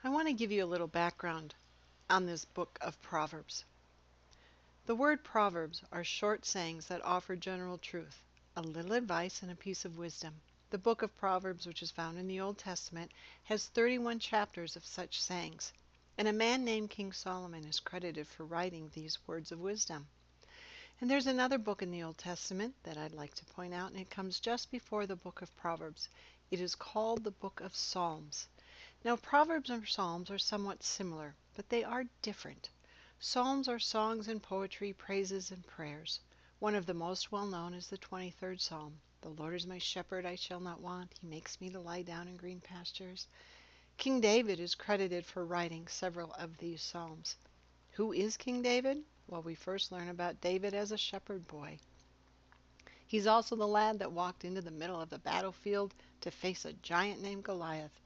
I want to give you a little background on this book of Proverbs. The word Proverbs are short sayings that offer general truth, a little advice, and a piece of wisdom. The book of Proverbs, which is found in the Old Testament, has 31 chapters of such sayings, and a man named King Solomon is credited for writing these words of wisdom. And there's another book in the Old Testament that I'd like to point out, and it comes just before the book of Proverbs. It is called the book of Psalms. Now, Proverbs and Psalms are somewhat similar, but they are different. Psalms are songs and poetry, praises and prayers. One of the most well known is the 23rd Psalm. The Lord is my shepherd, I shall not want. He makes me to lie down in green pastures. King David is credited for writing several of these psalms. Who is King David? Well, we first learn about David as a shepherd boy. He's also the lad that walked into the middle of the battlefield to face a giant named Goliath.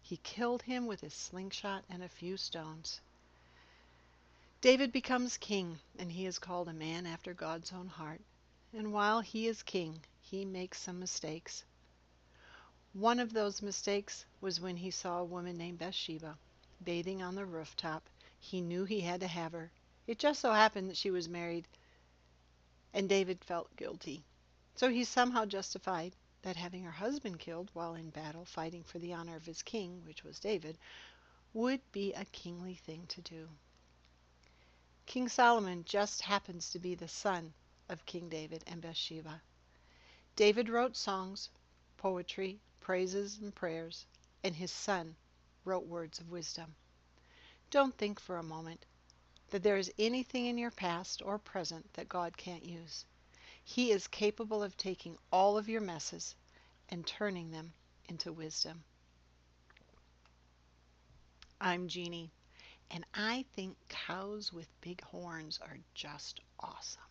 He killed him with his slingshot and a few stones. David becomes king, and he is called a man after God's own heart. And while he is king, he makes some mistakes. One of those mistakes was when he saw a woman named Bathsheba bathing on the rooftop. He knew he had to have her. It just so happened that she was married, and David felt guilty. So he somehow justified that having her husband killed while in battle fighting for the honor of his king, which was David, would be a kingly thing to do. King Solomon just happens to be the son of King David and Bathsheba. David wrote songs, poetry, praises, and prayers, and his son wrote words of wisdom. Don't think for a moment that there is anything in your past or present that God can't use. He is capable of taking all of your messes and turning them into wisdom. I'm Jeannie, and I think cows with big horns are just awesome.